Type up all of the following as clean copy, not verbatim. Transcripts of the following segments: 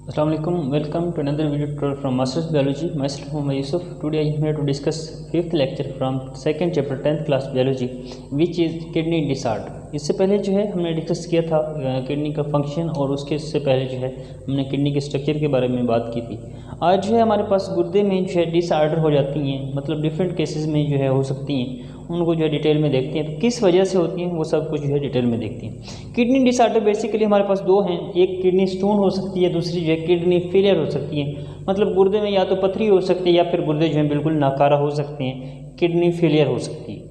Assalamu alaikum. Welcome to another video tutorial from Masters Biology. Myself Muhammad Yusuf. Today I am here to discuss fifth lecture from second chapter 10th class biology, which is kidney disorder. इससे पहले जो है हमने discuss किया था kidney का function और उसके से पहले जो है हमने किडनी के स्ट्रक्चर के बारे में बात की थी। आज जो है हमारे पास गुर्दे में जो है डिसऑर्डर हो जाती हैं, मतलब डिफरेंट केसेस में जो है हो सकती हैं, उनको जो है डिटेल में देखते हैं। तो किस वजह से होती हैं वो सब कुछ जो है डिटेल में देखते हैं। किडनी डिसऑर्डर बेसिकली हमारे पास दो हैं, एक किडनी स्टोन हो सकती है, दूसरी जो है किडनी फेलियर हो सकती है। मतलब गुर्दे में या तो पथरी हो सकती है या फिर गुर्दे जो है बिल्कुल नाकारा हो सकते हैं, किडनी फेलियर हो सकती है।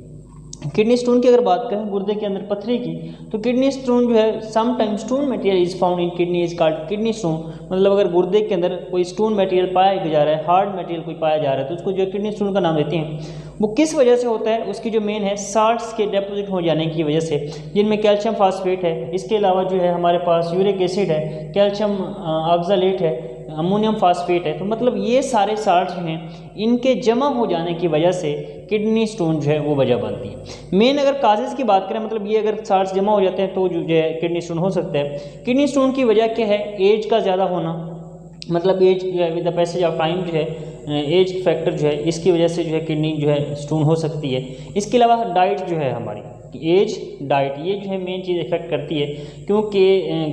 किडनी स्टोन की अगर बात करें गुर्दे के अंदर पथरी की, तो किडनी स्टोन जो है sometime stone material is found in kidney is called kidney stone. मतलब अगर गुर्दे के अंदर कोई स्टोन मटेरियल पाया जा रहा है, हार्ड मटेरियल कोई पाया जा रहा है, तो उसको जो है किडनी स्टोन का नाम देते हैं। वो किस वजह से होता है, उसकी जो मेन है साल्ट्स के डिपॉजिट हो जाने की वजह से, जिनमें कैल्शियम फास्फेट है, इसके अलावा जो है हमारे पास यूरिक एसिड है, कैल्शियम ऑक्सलेट है, अमोनियम फास्फेट है। तो मतलब ये सारे साल्ट्स जो हैं इनके जमा हो जाने की वजह से किडनी स्टोन जो है वो वजह बनती है। मेन अगर काजेज़ की बात करें, मतलब ये अगर साल्ट्स जमा हो जाते हैं तो जो है किडनी स्टोन हो सकता है। किडनी स्टोन की वजह क्या है, एज का ज़्यादा होना, मतलब एज जो है with the passage of time जो है एज फैक्टर जो है इसकी वजह से जो है किडनी जो है स्टोन हो सकती है। इसके अलावा डाइट जो है हमारी एज डाइट, ये जो है मेन चीज़ इफेक्ट करती है, क्योंकि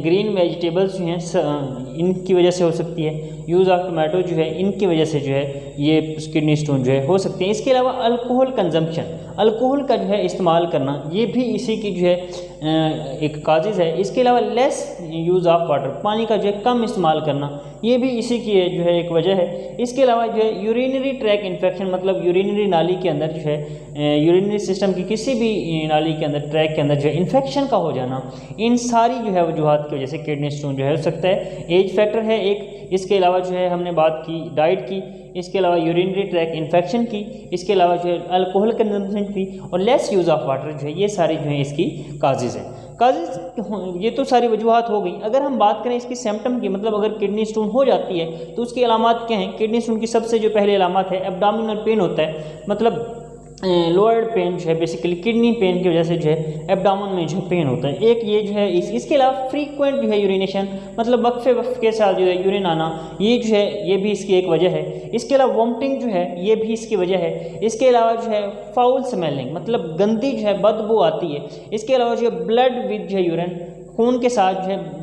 ग्रीन वेजिटेबल्स जो हैं इनकी वजह से हो सकती है। यूज़ ऑफ टोमेटो जो है इनकी वजह से जो है ये किडनी स्टोन जो है हो सकते हैं। इसके अलावा अल्कोहल कंजम्पशन, अल्कोहल का जो है इस्तेमाल करना, ये भी इसी की जो है एक काजेज़ है। इसके अलावा लेस यूज़ ऑफ वाटर, पानी का जो है कम इस्तेमाल करना, ये भी इसी की जो है एक वजह है। इसके अलावा जो है यूरिनरी ट्रैक इन्फेक्शन, मतलब यूरिनरी नाली के अंदर जो है यूरिनरी सिस्टम की किसी भी नाली के अंदर ट्रैक के अंदर जो है इन्फेक्शन का हो जाना, इन सारी जो है वजूहात की वजह से किडनी स्टोन जो है हो सकता है। एज फैक्टर है एक, इसके अलावा जो है हमने बात की डाइट की, इसके अलावा यूरिनरी ट्रैक इन्फेक्शन की, इसके अलावा जो है अल्कोहल कंजम्पशन की और लेस यूज़ ऑफ वाटर जो है, ये सारी जो है इसकी काजेज़ हैं। काजेज़ ये तो सारी वजूहात हो गई। अगर हम बात करें इसकी सिम्टम की, मतलब अगर किडनी स्टोन हो जाती है तो उसकी अलामात क्या हैं। किडनी स्टोन की सबसे जो पहली अलामत है एब्डोमिनल पेन होता है, मतलब लोअर पेन जो है बेसिकली किडनी पेन की वजह से जो है एब्डोमेन में जो पेन होता है, एक ये जो है इसके अलावा फ्रीक्वेंट जो है यूरिनेशन, मतलब वक्फे के साथ जो है यूरिन आना, ये जो है ये भी इसकी एक वजह है। इसके अलावा वोमिटिंग जो है ये भी इसकी वजह है। इसके अलावा जो है फाउल स्मेलिंग, मतलब गंदी जो है बदबू आती है। इसके अलावा जो है ब्लड विद जो है यूरिन, खून के साथ जो है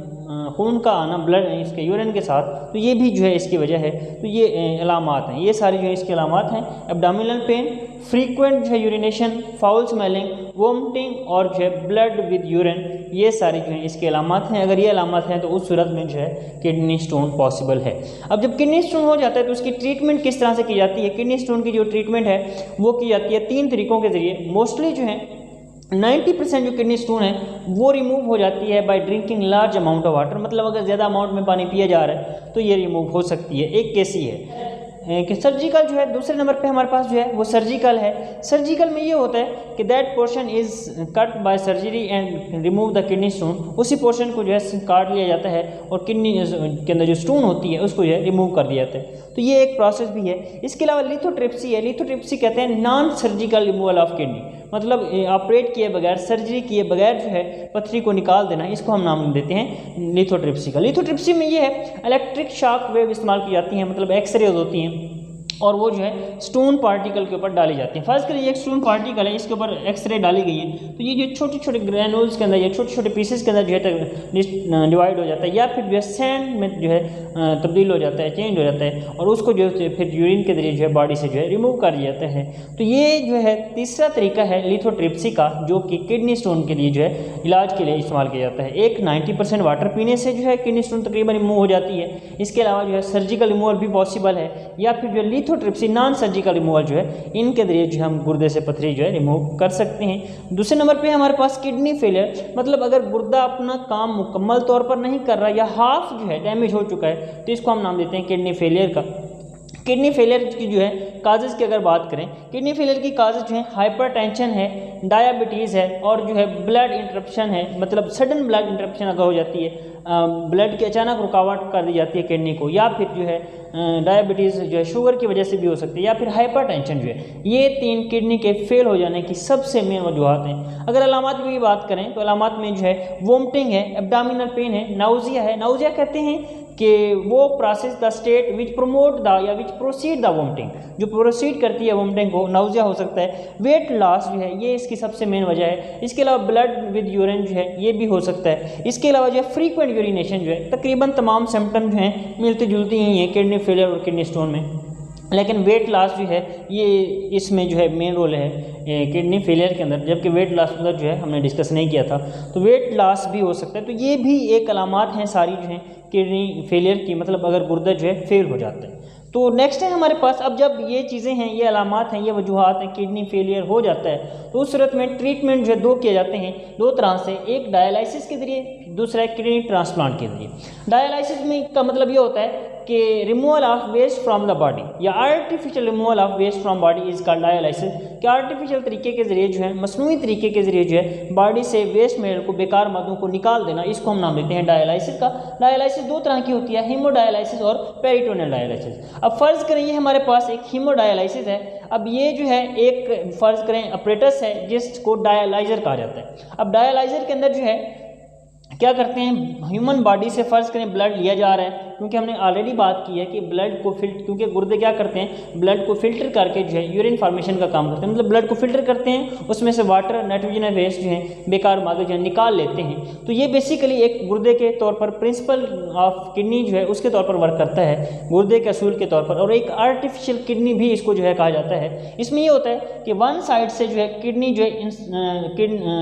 खून का आना ब्लड इसके यूरिन के साथ, तो ये भी जो है इसकी वजह है। तो ये अलामात हैं, ये सारी जो है इसकी अलामात हैं। एब्डोमिनल पेन, फ्रीक्वेंट जो है यूरिनेशन, फाउल स्मेलिंग, वोमिटिंग और जो है ब्लड विद यूरिन, ये सारी जो है इसकी अलामात हैं। अगर ये अलामात हैं तो उस सूरत में जो है किडनी स्टोन पॉसिबल है। अब जब किडनी स्टोन हो जाता है तो उसकी ट्रीटमेंट किस तरह से की जाती है। किडनी स्टोन की जो ट्रीटमेंट है वो की जाती है 3 तरीक़ों के ज़रिए। मोस्टली जो है 90% जो किडनी स्टोन है वो रिमूव हो जाती है by drinking large amount of water, मतलब अगर ज़्यादा अमाउंट में पानी पिया जा रहा है तो ये रिमूव हो सकती है। एक केस ही है कि सर्जिकल जो है दूसरे नंबर पे हमारे पास जो है वो सर्जिकल है। सर्जिकल में ये होता है कि that portion is cut by surgery and remove the kidney stone, उसी पोर्शन को जो है काट लिया जाता है और किडनी के अंदर जो स्टोन होती है उसको जो है रिमूव कर दिया जाता है। तो ये एक प्रोसेस भी है। इसके अलावा लिथोट्रिप्सी है। लिथोट्रिप्सी कहते हैं non surgical removal of kidney, मतलब ऑपरेट किए बगैर, सर्जरी किए बगैर जो है पथरी को निकाल देना, इसको हम नाम देते हैं लिथोट्रिप्सी का। लिथोट्रिप्सी में ये है इलेक्ट्रिक शॉक वेव इस्तेमाल की जाती हैं, मतलब एक्सरेज होती हैं और वो जो है स्टोन पार्टिकल के ऊपर डाली जाती है। फर्स्ट करिए एक स्टोन पार्टिकल है, इसके ऊपर एक्सरे डाली गई है, तो ये जो छोटे छोटे ग्रैनुल्स के अंदर या छोटे छोटे पीसेस के अंदर जो है डिवाइड हो जाता है या फिर जो है सैंड में जो है तब्दील हो जाता है, चेंज हो जाता है और उसको जो है फिर यूरिन के जरिए जो है बॉडी से जो है रिमूव कर दिया जाता है। तो ये जो है तीसरा तरीका है लिथोट्रिप्सी का, जो कि किडनी स्टोन के लिए जो है इलाज के लिए इस्तेमाल किया जाता है। एक 90% वाटर पीने से जो है किडनी स्टोन तकरीबन रिमूव हो जाती है। इसके अलावा जो है सर्जिकल रिमूवल भी पॉसिबल है, या फिर जो लिथोट्रिप्सी नॉन सर्जिकल रिमूवल जो है इनके जरिए जो हम गुर्दे से पथरी जो है रिमूव कर सकते हैं। दूसरे नंबर पे हमारे पास किडनी फेलियर, मतलब अगर गुर्दा अपना काम मुकम्मल तौर पर नहीं कर रहा या हाफ जो है डैमेज हो चुका है, तो इसको हम नाम देते हैं किडनी फेलियर का। किडनी फेलियर की जो है काजेज़ की अगर बात करें, किडनी फेलियर की काजेज़ जो है हाइपरटेंशन है, डायबिटीज़ है और जो है ब्लड इंटरप्शन है, मतलब सडन ब्लड इंटरप्शन अगर हो जाती है, ब्लड की अचानक रुकावट कर दी जाती है किडनी को, या फिर जो है डायबिटीज़ जो है शुगर की वजह से भी हो सकती है, या फिर हाइपरटेंशन जो है, ये 3 किडनी के फेल हो जाने की सबसे मेन वजूहत हैं। अगर अलामात की बात करें तो अलामात में जो है वोमिटिंग है, एब्डोमिनल पेन है, नाउजिया है। नाउजिया कहते हैं कि वो process the state which promote the या विच प्रोसीड द वोमिटिंग, जो प्रोसीड करती है वोमिटिंग को, नाउजिया हो सकता है, वेट लॉस जो है ये इसकी सबसे मेन वजह है। इसके अलावा ब्लड विद यूरिन जो है ये भी हो सकता है। इसके अलावा जो है फ्रीक्वेंट यूरिनेशन जो है, तकरीबन तमाम सिम्टम जो हैं मिलती जुलती ही हैं किडनी फेलियर और किडनी स्टोन में, लेकिन वेट लॉस जो है ये इसमें जो है मेन रोल है किडनी फेलियर के अंदर, जबकि वेट लॉस अंदर जो है हमने डिस्कस नहीं किया था। तो वेट लॉस भी हो सकता है। तो ये भी एक अलामात हैं सारी जो हैं किडनी फेलियर की, मतलब अगर गुर्दा जो है फेल हो जाता है। तो नेक्स्ट है हमारे पास, अब जब ये चीज़ें हैं, ये अलामात हैं, ये वजूहात हैं, किडनी फेलियर हो जाता है, तो उस सूरत में ट्रीटमेंट जो है दो किए जाते हैं, दो तरह से, एक डायलिसिस के जरिए, दूसरा है किडनी ट्रांसप्लांट के जरिए। डायलिसिस में का मतलब ये होता है कि removal of waste from the body या artificial removal of waste from body is called dialysis, कि आर्टिफिशियल तरीके के जरिए जो है, मसनूई तरीके के जरिए जो है बॉडी से वेस्ट मटेरियल को, बेकार मादों को निकाल देना, इसको हम नाम देते हैं डायलिसिस का। डायलिसिस दो तरह की होती है, हीमोडायलिसिस और पेरिटोनियल डायलिसिस। अब फ़र्ज़ करें ये हमारे पास एक हीमोडायलिसिस है। अब ये जो है एक फ़र्ज़ करें अपरेटस है जिसको डायलाइज़र कहा जाता है। अब डायलाइज़र के अंदर जो है क्या करते हैं, ह्यूमन बॉडी से फ़र्ज़ करें ब्लड लिया जा रहा है, क्योंकि हमने ऑलरेडी बात की है कि ब्लड को क्योंकि गुर्दे क्या करते हैं, ब्लड को फिल्टर करके जो है यूरिन फॉर्मेशन का काम करते हैं, मतलब ब्लड को फिल्टर करते हैं, उसमें से वाटर, नाइट्रोजन वेस्ट जो है, बेकार मादे जो है निकाल लेते हैं। तो ये बेसिकली एक गुर्दे के तौर पर, प्रिंसिपल ऑफ किडनी जो है उसके तौर पर वर्क करता है, गुर्दे के असूल के तौर पर। और एक आर्टिफिशियल किडनी भी इसको जो है कहा जाता है। इसमें ये होता है कि वन साइड से जो है किडनी जो है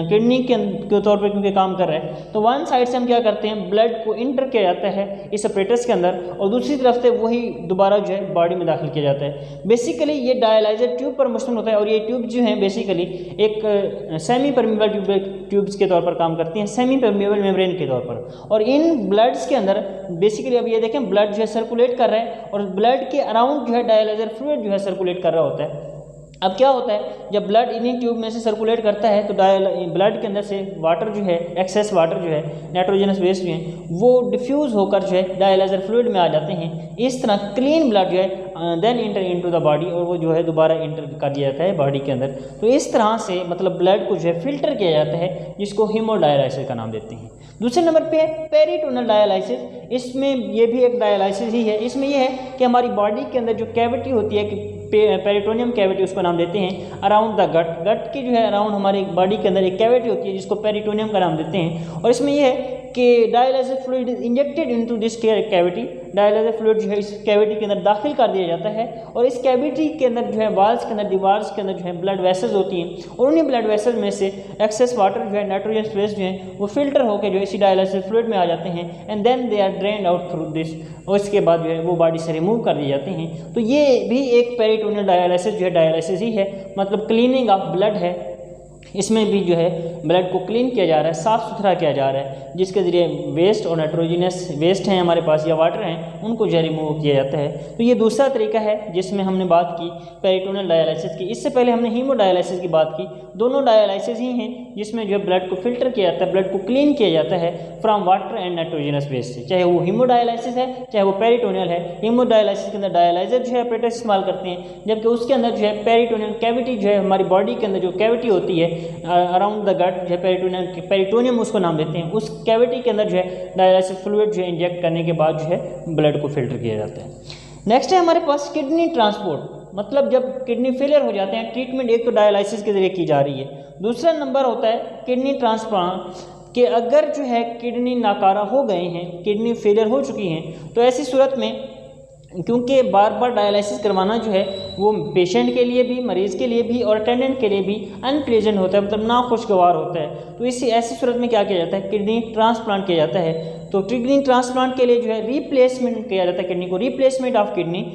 किडनी के तौर पर क्योंकि काम कर रहा है, तो वन साइड से हम क्या करते हैं, ब्लड को इंटर किया जाता है इस अपरेटस के अंदर, और दूसरी तरफ से वही दोबारा जो है बॉडी में दाखिल किया जाता है। बेसिकली ये डायलाइजर ट्यूब पर मुश्तमिल होता है, और ये ट्यूब जो है बेसिकली एक सेमी परमेबल ट्यूब्स के तौर पर काम करती हैं, सेमी परमेबल मेम्ब्रेन के तौर पर। और इन ब्लड्स के अंदर बेसिकली अब ये देखें ब्लड जो है सर्कुलेट कर रहा है, और ब्लड के अराउंड जो है डायलाइजर फ्लूइड जो है सर्कुलेट कर रहा होता है। अब क्या होता है, जब ब्लड इन्हीं ट्यूब में से सर्कुलेट करता है तो ब्लड के अंदर से वाटर जो है, एक्सेस वाटर जो है, नाइट्रोजनस वेस्ट जो है, वो डिफ्यूज़ होकर जो है डायलाइजर फ्लूइड में आ जाते हैं। इस तरह क्लीन ब्लड जो है then enter into the body, और वो जो है दोबारा इंटर कर दिया जाता है बॉडी के अंदर। तो इस तरह से मतलब ब्लड को जो है फिल्टर किया जाता है, जिसको हीमोडायलाइसिस का नाम देते हैं। दूसरे नंबर पे है पेरिटोनल डायलाइसिस। इसमें ये भी एक डायलाइसिस ही है। इसमें यह है कि हमारी बॉडी के अंदर जो कैविटी होती है, कि पेरिटोनियम कैविटी उसको नाम देते हैं, अराउंड द गट की जो है अराउंड हमारी बॉडी के अंदर एक कैविटी होती है जिसको पेरिटोनियम का नाम देते हैं। और इसमें यह है कि dialyser fluid is injected into this cavity, dialyser fluid जो है इस कैविटी के अंदर दाखिल कर दिया जाता है, और इस कैविटी के अंदर जो है वाल्स के अंदर, दीवार्स के अंदर जो है ब्लड वेसल्स होती हैं, और उन्हीं ब्लड वेसल्स में से एक्सेस वाटर जो है, नाइट्रोजन वेस्ट जो है, वो फिल्टर होकर जो है इसी डायलाइजर फ्लूइड में आ जाते हैं, and then they are drained out through this, और इसके बाद जो है वो बॉडी से रिमूव कर दिए जाते हैं। तो ये भी एक पेरिटोनियल डायलाइसिस जो है डायलाइसिस ही है, मतलब क्लीनिंग ऑफ ब्लड है। इसमें भी जो है ब्लड को क्लीन किया जा रहा है, साफ़ सुथरा किया जा रहा है, जिसके ज़रिए वेस्ट और नाइट्रोजनस वेस्ट हैं हमारे पास या वाटर हैं, उनको जो रिमूव किया जाता है। तो ये दूसरा तरीका है जिसमें हमने बात की पेरिटोनियल डायलिसिस की। इससे पहले हमने हीमोडायलिसिस की बात की। दोनों डायलिसिस ही हैं जिसमें जो है ब्लड को फिल्टर किया जाता है, ब्लड को क्लीन किया जाता है from water and nitrogenous waste से, चाहे वो हीमोडायलिसिस है चाहे वो पेरिटोनियल है। हीमोडायलिसिस के अंदर डायलाइजर जो है ऑपरेटर इस्तेमाल करते हैं, जबकि उसके अंदर जो है पेरिटोनियल कैविटी जो है हमारी बॉडी के अंदर जो कैविटी होती है अराउंड द गट जो है पेरिटोनियम उसको नाम देते हैं, उस कैविटी के अंदर जो है डायलिसिस फ्लूइड जो है इंजेक्ट करने के बाद जो है ब्लड को फिल्टर किया जाता है। नेक्स्ट है हमारे पास किडनी ट्रांसपोर्ट, मतलब जब किडनी फेलियर हो जाते हैं, ट्रीटमेंट एक तो डायलिसिस के जरिए की जा रही है, दूसरा नंबर होता है किडनी ट्रांसप्लांट, कि अगर जो है किडनी नाकारा हो गए हैं, किडनी फेलियर हो चुकी हैं, तो ऐसी सूरत में क्योंकि बार बार डायलिसिस करवाना जो है वो पेशेंट के लिए भी, मरीज़ के लिए भी और अटेंडेंट के लिए भी अनप्लेजेंट होता है, मतलब नाखुशगवार होता है। तो इसी ऐसी सूरत में क्या किया जाता है, किडनी ट्रांसप्लांट किया जाता है। तो किडनी ट्रांसप्लांट के लिए जो है रिप्लेसमेंट किया जाता है किडनी को, replacement of kidney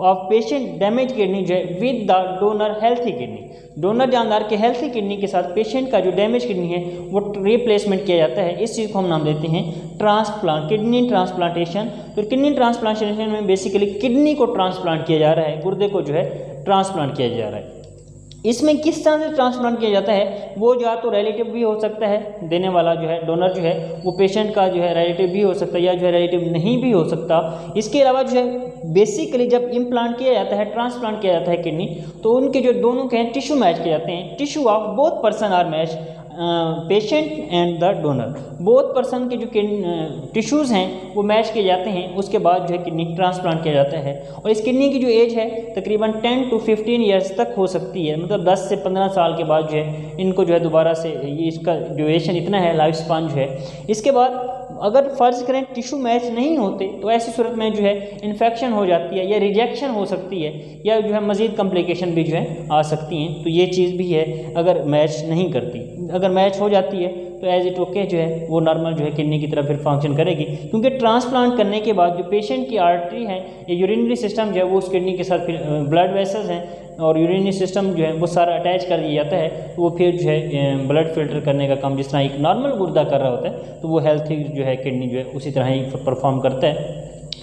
of patient damage kidney जो है with the donor healthy kidney, donor जानदार के हेल्थी किडनी के साथ पेशेंट का जो डैमेज किडनी है वो रिप्लेसमेंट किया जाता है। इस चीज़ को हम नाम देते हैं ट्रांसप्लांट, किडनी ट्रांसप्लांटेशन। तो किडनी ट्रांसप्लांटेशन में बेसिकली किडनी को ट्रांसप्लांट किया जा रहा है, गुर्दे को जो है ट्रांसप्लांट किया जा रहा है। इसमें किस तरह से ट्रांसप्लांट किया जाता है, वो या तो रिलेटिव भी हो सकता है, देने वाला जो है डोनर जो है वो पेशेंट का जो है रिलेटिव भी हो सकता है, या जो है रिलेटिव नहीं भी हो सकता। इसके अलावा जो है बेसिकली जब इम्प्लांट किया जाता है, ट्रांसप्लांट किया जाता है किडनी, तो उनके जो दोनों के हैं टिश्यू मैच किए जाते हैं, tissue of both person are match, patient and the donor, both person के जो टिश्यूज़ हैं वो मैच किए जाते हैं, उसके बाद जो है किडनी ट्रांसप्लांट किया जाता है। और इस किडनी की जो एज है तकरीबन 10 to 15 ईयर्स तक हो सकती है, मतलब 10 से 15 साल के बाद जो है इनको जो है दोबारा से ये इसका ड्यूरेशन इतना है, लाइफ स्पान जो है। इसके बाद अगर फ़र्ज़ करें टिश्यू मैच नहीं होते तो ऐसी सूरत में जो है इन्फेक्शन हो जाती है या रिजेक्शन हो सकती है या जो है मज़ीद कॉम्प्लिकेशन भी जो है आ सकती हैं। तो ये चीज़ भी है अगर मैच नहीं करती। अगर मैच हो जाती है तो एज इट ओके जो है वो नॉर्मल जो है किडनी की तरफ फिर फंक्शन करेगी, क्योंकि ट्रांसप्लांट करने के बाद जो पेशेंट की आर्टरी है या यूरिनरी सिस्टम जो है वो उस किडनी के साथ फिर ब्लड वेसल्स हैं और यूरिनरी सिस्टम जो है वो सारा अटैच कर दिया जाता है, तो वो फिर जो है ब्लड फिल्टर करने का काम जिस तरह एक नॉर्मल गुर्दा कर रहा होता है तो वो हेल्थी जो है किडनी जो है उसी तरह ही परफॉर्म करता है।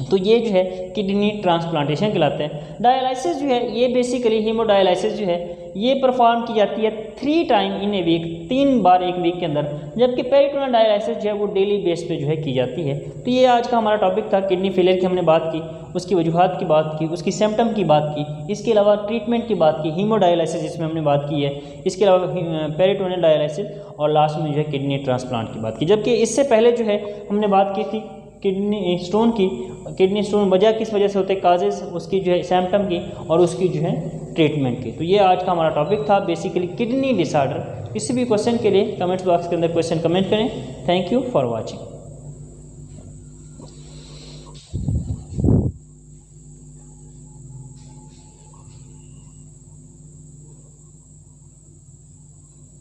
तो ये जो है किडनी ट्रांसप्लांटेशन कहलाता है। डायलिसिस जो है ये बेसिकली हीमोडायलिसिस जो है ये परफॉर्म की जाती है 3 टाइम इन ए वीक, 3 बार एक वीक के अंदर, जबकि पेरिटोनल डायलिसिस जो है वो डेली बेस पे जो है की जाती है। तो ये आज का हमारा टॉपिक था, किडनी फेलियर की हमने बात की, उसकी वजूहात की बात की, उसकी सिम्टम की बात की, इसके अलावा ट्रीटमेंट की बात की, हीमोडायलिसिस जिसमें हमने बात की है, इसके अलावा पेरिटोनल डायलिसिस और लास्ट में जो है किडनी ट्रांसप्लांट की बात की। जबकि इससे पहले जो है हमने बात की थी किडनी स्टोन की, किडनी स्टोन वजह किस वजह से होते हैं, काजेज़, उसकी जो है सिम्टम की और उसकी जो है ट्रीटमेंट की। तो ये आज का हमारा टॉपिक था बेसिकली किडनी डिसऑर्डर। किसी भी क्वेश्चन के लिए कमेंट्स बॉक्स के अंदर क्वेश्चन कमेंट करें। Thank you for watching.